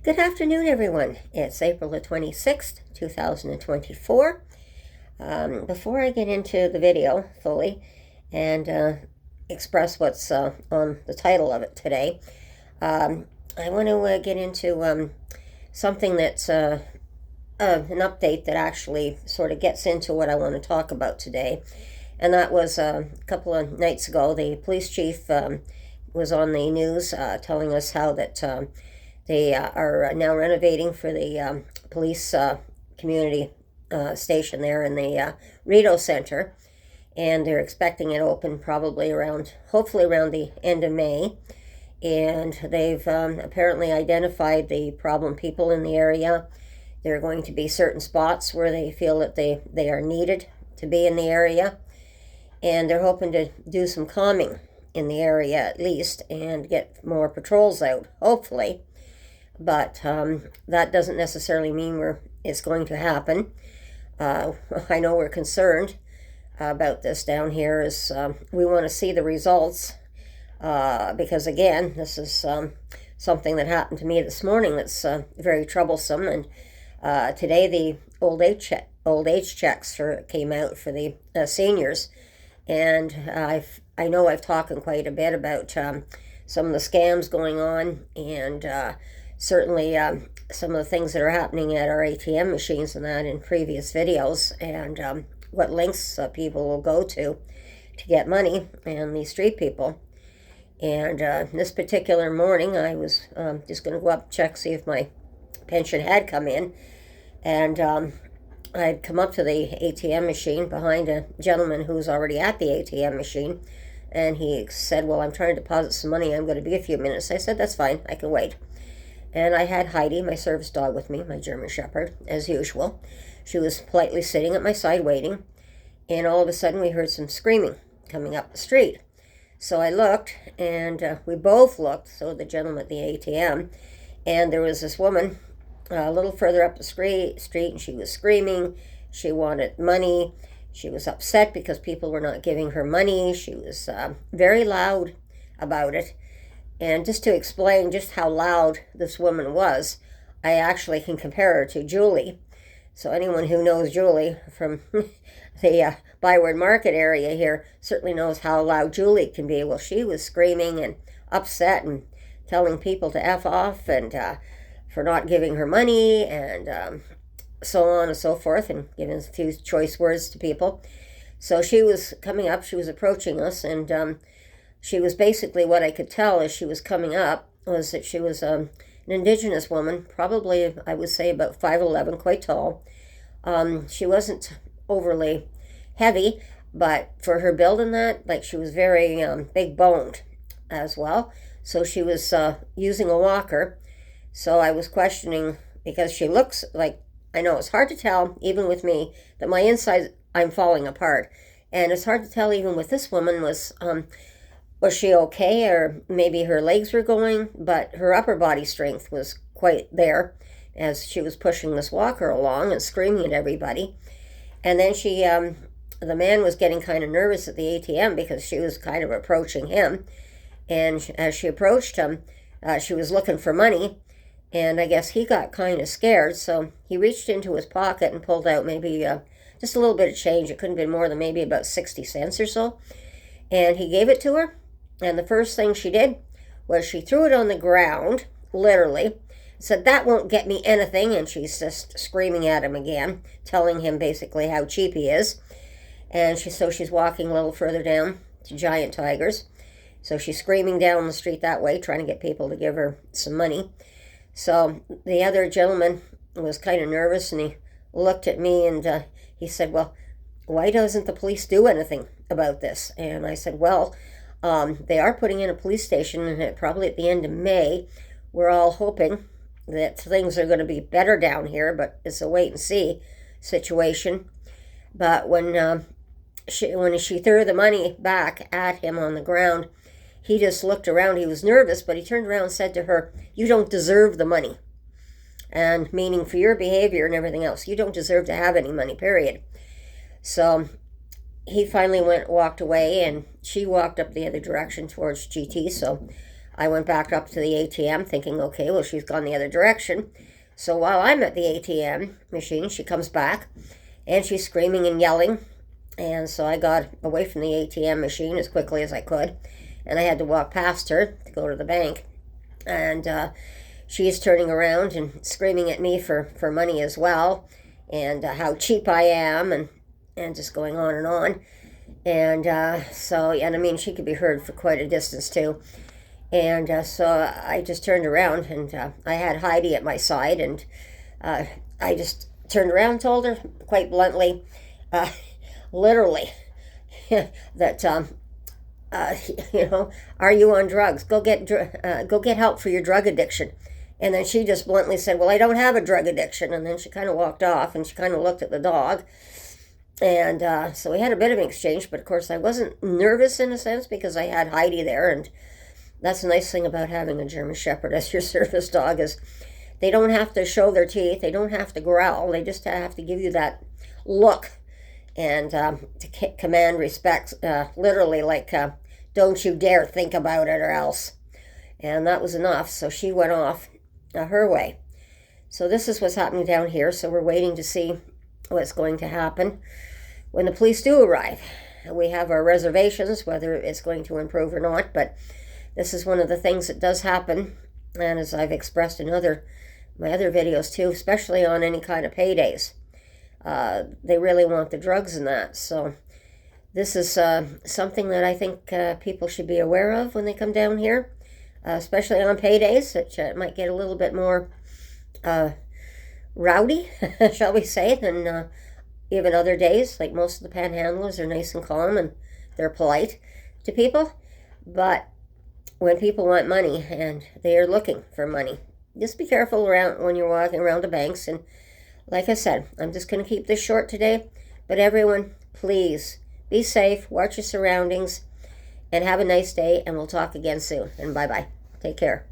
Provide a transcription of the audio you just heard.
Good afternoon, everyone. It's April the 26th, 2024. Before I get into the video fully and express what's on the title of it today, I want to get into something that's an update that actually sort of gets into what I want to talk about today. And that was a couple of nights ago, the police chief was on the news telling us how that they are now renovating for the police community station there in the Rideau Center, and they're expecting it open probably hopefully around the end of May. And they've apparently identified the problem people in the area. There are going to be certain spots where they feel that they are needed to be in the area, and they're hoping to do some calming in the area at least and get more patrols out, hopefully. But that doesn't necessarily mean it's going to happen. I know we're concerned about this down here. We want to see the results because, again, this is something that happened to me this morning that's very troublesome. And today the old age checks came out for the seniors. And I know I've talked quite a bit about some of the scams going on, and certainly some of the things that are happening at our ATM machines and that in previous videos, and what links people will go to get money, and these street people. And this particular morning I was just going to go up, check, see if my pension had come in, and I'd come up to the ATM machine behind a gentleman who's already at the ATM machine, and he said, "Well, I'm trying to deposit some money. I'm going to be a few minutes." I said, "That's fine. I can wait." And I had Heidi, my service dog, with me, my German Shepherd, as usual. She was politely sitting at my side waiting, and all of a sudden we heard some screaming coming up the street. So I looked, and we both looked, so the gentleman at the ATM, and there was this woman a little further up the street, and she was screaming. She wanted money. She was upset because people were not giving her money. She was very loud about it. And just to explain just how loud this woman was, I actually can compare her to Julie. So anyone who knows Julie from the Byward Market area here certainly knows how loud Julie can be. Well, she was screaming and upset and telling people to F off, and for not giving her money, and so on and so forth, and giving a few choice words to people. So she was coming up, she was approaching us, and she was basically, what I could tell as she was coming up was that she was an indigenous woman, probably, I would say, about 5'11", quite tall. She wasn't overly heavy, but for her build and that, like, she was very big boned as well. So she was using a walker. So I was questioning, because she looks like, I know it's hard to tell, even with me, that my inside, I'm falling apart. And it's hard to tell even with this woman, was she okay, or maybe her legs were going, but her upper body strength was quite there as she was pushing this walker along and screaming at everybody. And then the man was getting kind of nervous at the ATM because she was kind of approaching him. And as she approached him, she was looking for money. And I guess he got kind of scared, so he reached into his pocket and pulled out maybe just a little bit of change. It couldn't have been more than maybe about 60 cents or so. And he gave it to her. And the first thing she did was she threw it on the ground, literally, said, "That won't get me anything." And she's just screaming at him again, telling him basically how cheap he is. And she's walking a little further down to Giant Tigers. So she's screaming down the street that way, trying to get people to give her some money. So the other gentleman was kind of nervous, and he looked at me, and he said, "Well, why doesn't the police do anything about this?" And I said, "Well, they are putting in a police station, and probably at the end of May. We're all hoping that things are going to be better down here, but it's a wait and see situation." But when she threw the money back at him on the ground, he just looked around. He was nervous, but he turned around and said to her, "You don't deserve the money." And meaning for your behavior and everything else, you don't deserve to have any money, period. So he finally walked away, and she walked up the other direction towards GT. So I went back up to the ATM thinking, okay, well, she's gone the other direction. So while I'm at the ATM machine, she comes back and she's screaming and yelling. And so I got away from the ATM machine as quickly as I could. And I had to walk past her to go to the bank. And she's turning around and screaming at me for money as well. And how cheap I am, and just going on and on. And and I mean, she could be heard for quite a distance too. And so I just turned around, and I had Heidi at my side, and I just turned around and told her quite bluntly, literally, that are you on drugs? Go get help for your drug addiction. And then she just bluntly said, well, I don't have a drug addiction. And then she kind of walked off, and she kind of looked at the dog. And so we had a bit of an exchange, but of course I wasn't nervous in a sense because I had Heidi there. And that's the nice thing about having a German Shepherd as your service dog is they don't have to show their teeth. They don't have to growl. They just have to give you that look and to command respect, literally like, don't you dare think about it or else. And that was enough. So she went off her way. So this is what's happening down here. So we're waiting to see what's going to happen when the police do arrive. We have our reservations, whether it's going to improve or not, but this is one of the things that does happen. And as I've expressed in my other videos too, especially on any kind of paydays, they really want the drugs in that. So this is something that I think people should be aware of when they come down here. Especially on paydays, it might get a little bit more rowdy, shall we say, than even other days. Like most of the panhandlers are nice and calm and they're polite to people. But when people want money and they are looking for money, just be careful around when you're walking around the banks. And like I said, I'm just going to keep this short today. But everyone, please be safe, watch your surroundings, and have a nice day, and we'll talk again soon. And bye-bye. Take care.